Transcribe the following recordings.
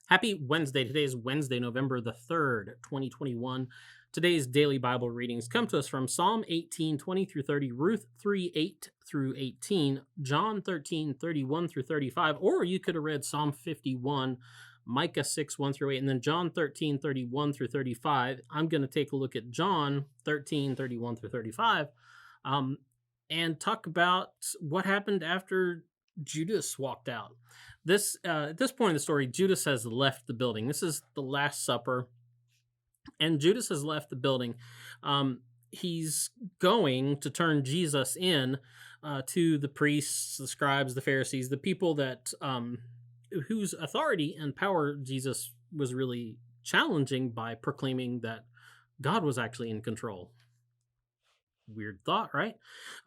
Happy Wednesday. Today is Wednesday, November the 3rd, 2021. Today's daily Bible readings come to us from Psalm 18, 20 through 30, Ruth 3, 8 through 18, John 13, 31 through 35, or you could have read Psalm 51, Micah 6, 1 through 8, and then John 13, 31 through 35. I'm going to take a look at John 13, 31 through 35, and talk about what happened after Judas walked out. At this point in the story, Judas has left the building. This is the Last Supper, and Judas has left the building. He's going to turn Jesus in to the priests, the scribes, the Pharisees, the people that whose authority and power Jesus was really challenging by proclaiming that God was actually in control. Weird thought, right?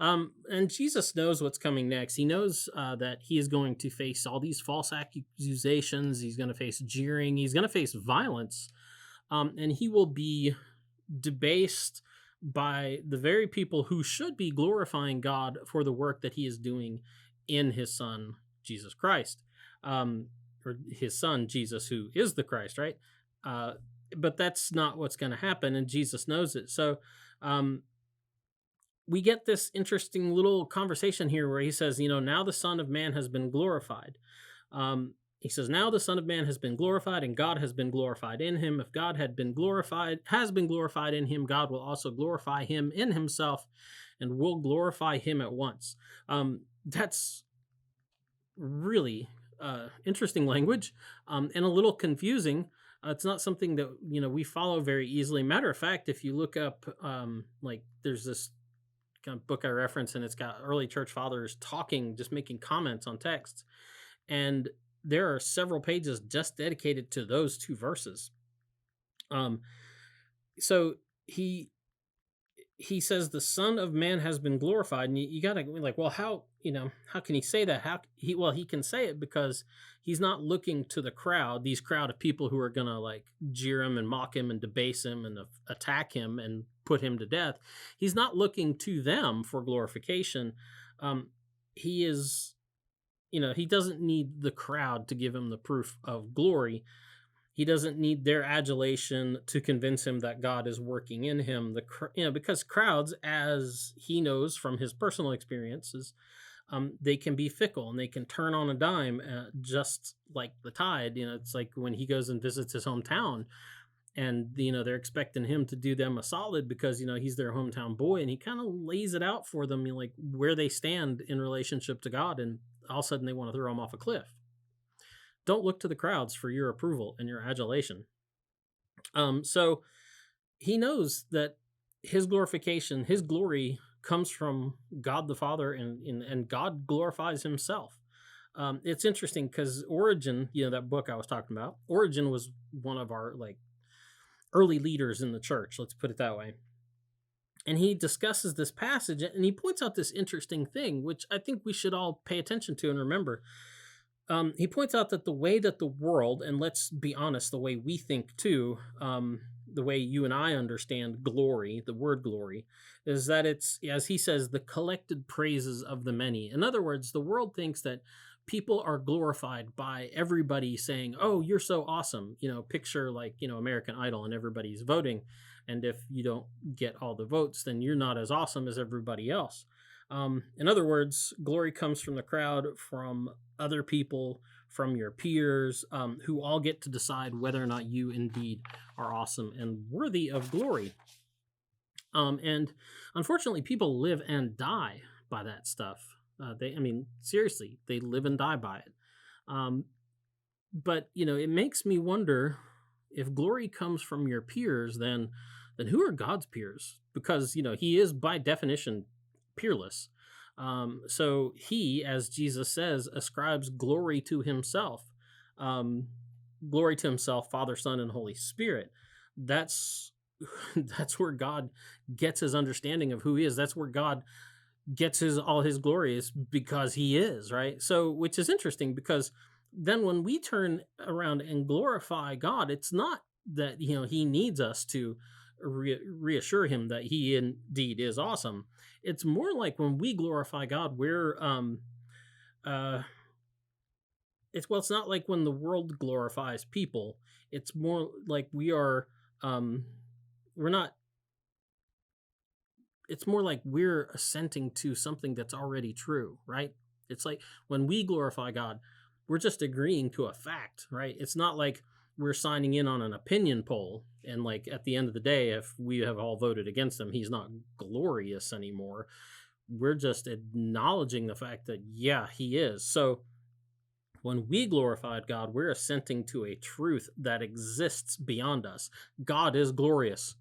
And Jesus knows what's coming next. He knows that he is going to face all these false accusations. He's going to face jeering. He's going to face violence. And he will be debased by the very people who should be glorifying God for the work that he is doing in his son, Jesus Christ. Or his son, Jesus, who is the Christ, right? But that's not what's going to happen, and Jesus knows it. So, we get this interesting little conversation here where he says, now the Son of Man has been glorified. He says, now the Son of Man has been glorified and God has been glorified in him. If God has been glorified in him, God will also glorify him in himself and will glorify him at once. That's really interesting language and a little confusing. It's not something that, we follow very easily. Matter of fact, if you look up, there's this kind of book I reference, and it's got early church fathers talking, just making comments on texts. And there are several pages just dedicated to those two verses. So he says the Son of Man has been glorified, and you gotta be like, well, how can he say that? He can say it because he's not looking to the crowd, these crowd of people who are gonna jeer him and mock him and debase him and attack him and put him to death. He's not looking to them for glorification. He is, he doesn't need the crowd to give him the proof of glory. He doesn't need their adulation to convince him that God is working in him. Because crowds, as he knows from his personal experiences, they can be fickle and they can turn on a dime, just like the tide. It's like when he goes and visits his hometown, and they're expecting him to do them a solid because he's their hometown boy, and he kind of lays it out for them, where they stand in relationship to God, and all of a sudden they want to throw him off a cliff. Don't look to the crowds for your approval and your adulation. So he knows that his glorification, his glory, comes from God the Father, and God glorifies himself. It's interesting because Origen, that book I was talking about, Origen was one of our early leaders in the church, let's put it that way. And he discusses this passage, and he points out this interesting thing, which I think we should all pay attention to and remember. He points out that the way that the world, and let's be honest, the way we think too, the way you and I understand glory, the word glory, is that it's, as he says, the collected praises of the many. In other words, the world thinks that people are glorified by everybody saying, oh, you're so awesome. Picture American Idol, and everybody's voting. And if you don't get all the votes, then you're not as awesome as everybody else. In other words, glory comes from the crowd, from other people, from your peers, who all get to decide whether or not you indeed are awesome and worthy of glory. And unfortunately, people live and die by that stuff. Seriously, they live and die by it. But it makes me wonder, if glory comes from your peers, then who are God's peers? Because, he is by definition peerless. So he, as Jesus says, ascribes glory to himself. Glory to himself, Father, Son, and Holy Spirit. That's where God gets his understanding of who he is. That's where God gets all his glory, is because he is, right? So, which is interesting, because then when we turn around and glorify God, it's not that he needs us to reassure him that he indeed is awesome. It's more like when we glorify God, we're it's not like when the world glorifies people. It's more like we're not, it's more like we're assenting to something that's already true, right? It's like when we glorify God, we're just agreeing to a fact, right? It's not like we're signing in on an opinion poll, and like at the end of the day, if we have all voted against him, he's not glorious anymore. We're just acknowledging the fact that, yeah, he is. So when we glorified God, we're assenting to a truth that exists beyond us. God is glorious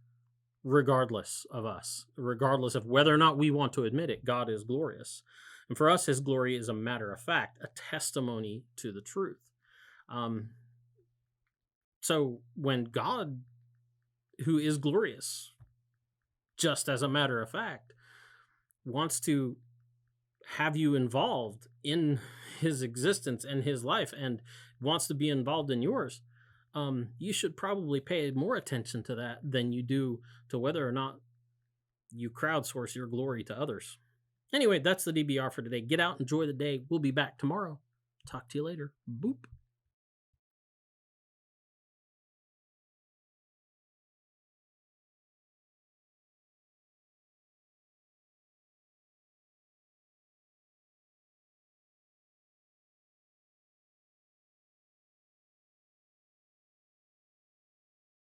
regardless of us, regardless of whether or not we want to admit it. God is glorious. And for us, his glory is a matter of fact, a testimony to the truth. So when God, who is glorious, just as a matter of fact, wants to have you involved in his existence and his life and wants to be involved in yours, you should probably pay more attention to that than you do to whether or not you crowdsource your glory to others. Anyway, that's the DBR for today. Get out, enjoy the day. We'll be back tomorrow. Talk to you later. Boop.